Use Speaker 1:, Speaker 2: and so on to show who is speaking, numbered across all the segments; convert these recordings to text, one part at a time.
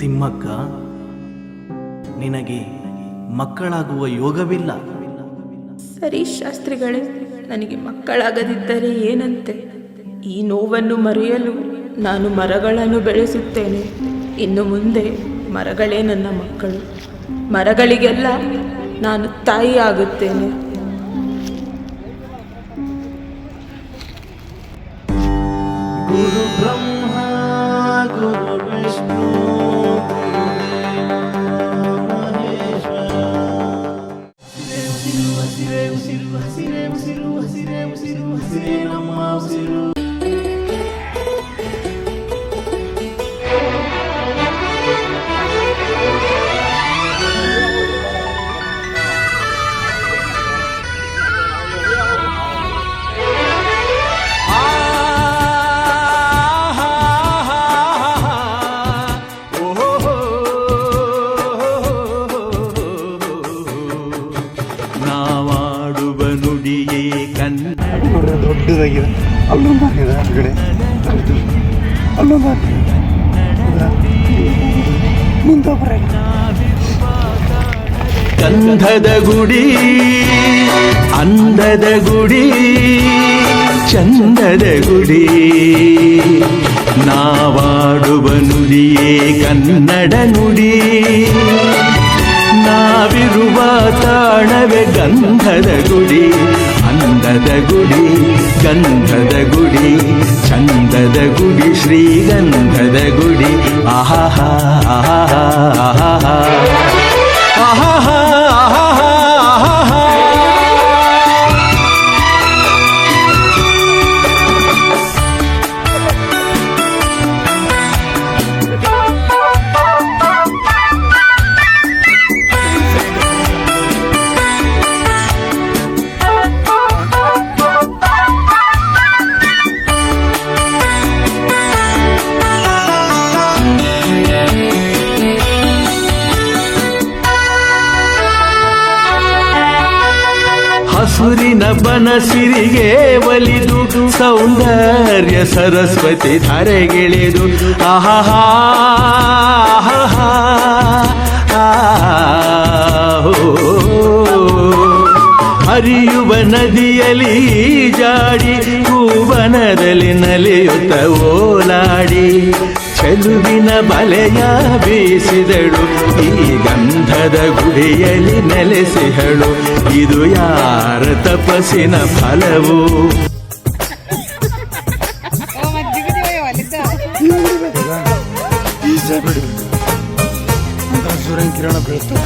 Speaker 1: ತಿಮ್ಮಕ್ಕ, ನಿನಗೆ ಮಕ್ಕಳಾಗುವ ಯೋಗವಿಲ್ಲ.
Speaker 2: ಸರಿ ಶಾಸ್ತ್ರಿಗಳೇ, ನನಗೆ ಮಕ್ಕಳಾಗದಿದ್ದರೆ ಏನಂತೆ? ಈ ನೋವನ್ನು ಮರೆಯಲು ನಾನು ಮರಗಳನ್ನು ಬೆಳೆಸುತ್ತೇನೆ. ಇನ್ನು ಮುಂದೆ ಮರಗಳೇ ನನ್ನ ಮಕ್ಕಳು. ಮರಗಳಿಗೆಲ್ಲ ನಾನು ತಾಯಿ ಆಗುತ್ತೇನೆ.
Speaker 1: ಗುರು ಬ್ರಹ್ಮ ಗುರು ವಿಷ್ಣು
Speaker 3: ದೊಡ್ಡದಾಗಿದೆ. ಅಲ್ಲೊಂದು ಹಾಕಿದೆ ಹೊರಗಡೆ, ಅಲ್ಲೊಂದು ಹಾಕಿದೆ ಮುಂತಾಪುರ.
Speaker 4: ಗಂಧದ ಗುಡಿ, ಅಂದದ ಗುಡಿ, ಚಂದದ ಗುಡಿ, ನಾವಾಡುವ ನುಡಿಯೇ ಕನ್ನಡ ನುಡಿ. ನಾವಿರುವ ತಾಣವೇ ಗಂಧದ ಗುಡಿ, ಅಂದದ ಗುಡಿ, ಗಂಧದ ಗುಡಿ, ಚಂದದ ಗುಡಿ, ಶ್ರೀಗಂಧದ ಗುಡಿ. ಆಹಾ ಆಹಾ ಆಹಾ ಆಹಾ ಆಹಾ. ಹಸುರಿನ ಬನಸಿರಿಗೆ ಒಲಿದು ಸೌಂದರ್ಯ ಸರಸ್ವತಿ ಧರೆಗಿಳಿದು ಆಹಾ ಆಹಾ ಹರಿಯುವ ನದಿಯಲ್ಲಿ ಜಾಡಿ ಭುವನದಲ್ಲಿ ನಲಿಯುತ್ತ ಓಲಾಡಿ ಚೆಲುವಿನ ಬಲೆಯ ಬೀಸಿದಳು ಈ ಗಂಧದ ಗುಡಿಯಲ್ಲಿ ನೆಲೆಸಿಹಳು. ಇದು ಯಾರ ತಪಸ್ಸಿನ ಫಲವು?
Speaker 3: ಸೂರ್ಯನ ಕಿರಣ ಬೀಳುತ್ತೆ.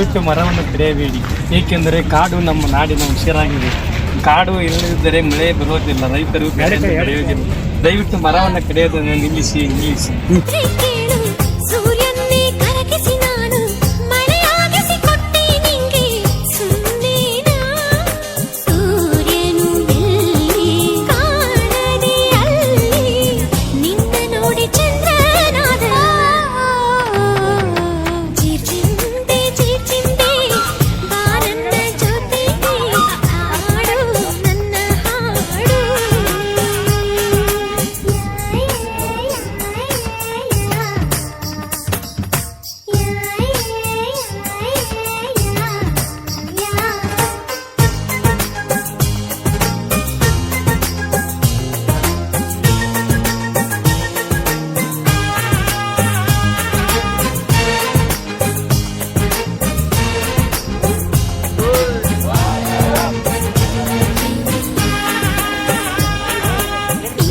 Speaker 5: ದಯವಿಟ್ಟು ಮರವನ್ನು ಕಡಿಯಬೇಡಿ, ಏಕೆಂದರೆ ಕಾಡು ನಮ್ಮ ನಾಡಿನ ಉಸಿರಾಗಿದೆ. ಕಾಡು ಇಲ್ಲದಿದ್ದರೆ ಮಳೆ ಬರೋದಿಲ್ಲ, ರೈತರು ಬೆಳೆಯನ್ನು ಬೆಳೆಯೋದಿಲ್ಲ. ದಯವಿಟ್ಟು ಮರವನ್ನು ಕಡಿಯೋದನ್ನು ನಿಲ್ಲಿಸಿ.
Speaker 6: ಕೇಳು ಸೂರ್ಯನ್ನೇ ಕರಗಿಸಿ ನಾನು ಮಳೆಯಾಗಿಸಿ ಕೊಟ್ಟೆ ನಿಂಗೆ ಸುಮ್ಮನೆನಾ ಸೂರ್ಯನು ಎಲ್ಲಿ ಕಾಣದೆ ಅಲ್ಲಿ ನಿನ್ನ ನೋಡಿ ಚಂದ್ರನಾದ ಚೀರ್ಚಿಂದೆ ಬಾ ನನ್ನ ಜೊತೆಗೆ ಹಾಡು ನನ್ನ ಹಾಡು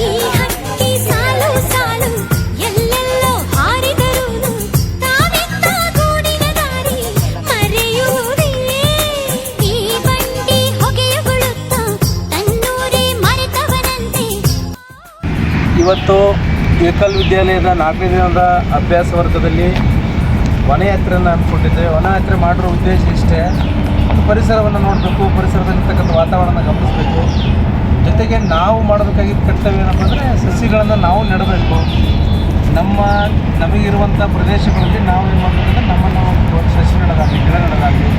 Speaker 6: ಈ ಹಕ್ಕಿ ಸಾಲು ಸಾಲು ಎಲ್ಲೆಲ್ಲೋ ಹಾರಿದರೂನು ತಾವೆತ್ತ ಗೂಡಿನ ದಾರಿ ಮರೆಯುವುದೇ ಈ ಬಂಡಿ ಹೊಗೆಯುಗುಳುತ್ತ ತನ್ನೂರೇ ಮರೆತವನಂತೆ.
Speaker 5: ಇವತ್ತು ಏಕಲ್ ವಿದ್ಯಾಲಯದ 4ನೇ ದಿನದ ಅಭ್ಯಾಸ ವರ್ಗದಲ್ಲಿ ವನಯಾತ್ರೆಯನ್ನು ಹಮ್ಮಿಕೊಂಡಿದ್ದೇವೆ. ವನಯಾತ್ರೆ ಮಾಡಿರೋ ಉದ್ದೇಶ ಇಷ್ಟೇ, ಪರಿಸರವನ್ನು ನೋಡಬೇಕು, ಪರಿಸರದಲ್ಲಿರ್ತಕ್ಕಂಥ ವಾತಾವರಣ ಗಮನಿಸಬೇಕು. ಜೊತೆಗೆ ನಾವು ಮಾಡಬೇಕಾಗಿದ್ದ ಕರ್ತವ್ಯ ಏನಪ್ಪ ಅಂದರೆ ಸಸಿಗಳನ್ನು ನಾವು ನೆಡಬೇಕು. ನಮಗಿರುವಂಥ ಪ್ರದೇಶಗಳಲ್ಲಿ ನಾವು ಏನು ಮಾಡಬೇಕಂದ್ರೆ ನಮ್ಮನ್ನು ಒಂದು ಸಸಿ ನೆಡೋದಾಗಲಿ, ಗಿಡ ನೆಡೋದಾಗಲಿ,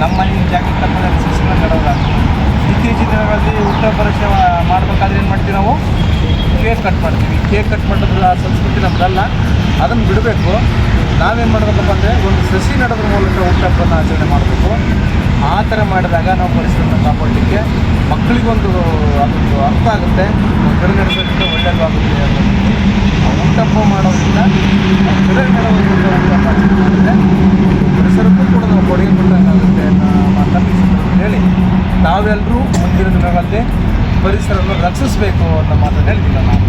Speaker 5: ನಮ್ಮ ಈ ಜಾಗಕ್ಕೆ ತಕ್ಕಂಥ ಸಸಿಗಳನ್ನು ನೆಡೋದಾಗಲಿ. ಇತ್ತೀಚಿನ ದಿನಗಳಲ್ಲಿ ಹುಟ್ಟುಹಬ್ಬ ಪರೀಕ್ಷೆ ಮಾಡಬೇಕಾದ್ರೆ ಏನು ಮಾಡ್ತೀವಿ ನಾವು? ಕೇಕ್ ಕಟ್ ಮಾಡ್ತೀವಿ. ಕೇಕ್ ಕಟ್ ಮಾಡೋದ್ರ ಆ ಸಂಸ್ಕೃತಿ ನಮ್ಮದಲ್ಲ, ಅದನ್ನು ಬಿಡಬೇಕು. ನಾವೇನು ಮಾಡಬೇಕಪ್ಪ ಅಂದರೆ ಒಂದು ಸಸಿ ನೆಡೋದ್ರ ಮೂಲಕ ಹುಟ್ಟುಹಬ್ಬನ ಆಚರಣೆ ಮಾಡಬೇಕು. ಆ ಥರ ಮಾಡಿದಾಗ ನಾವು ಪರಿಸರವನ್ನು ಕಾಪಾಡಲಿಕ್ಕೆ ಮಕ್ಕಳಿಗೊಂದು ಅದೊಂದು ಅರ್ಥ ಆಗುತ್ತೆ. ಗಿಡ ನೆಡೋದ್ರಿಂದ ಒಳ್ಳೆಯದಾಗುತ್ತೆ ಅನ್ನೋದು. ಹುಟ್ಟುಹಬ್ಬ ಮಾಡೋದ್ರಿಂದ ಗಿಡ ನೆಡೋದ್ರಿಂದ ಹುಟ್ಟುಹಬ್ಬ ಮಾಡಿದ್ರೆ ಪರಿಸರಕ್ಕೂ ಕೂಡ ನಾವು ಕೊಡುಗೆ ಕೊಟ್ಟಂಗಾಗುತ್ತೆ ಅನ್ನೋ ಮಾತನ್ನು ಹೇಳಿ ನಾವೆಲ್ಲರೂ ಮುಂದಿನ ದಿನಗಳಲ್ಲಿ ಪರಿಸರವನ್ನು ರಕ್ಷಿಸಬೇಕು ಅನ್ನೋ ಮಾತನ್ನು ಹೇಳ್ತಿಲ್ಲ ನಾವು.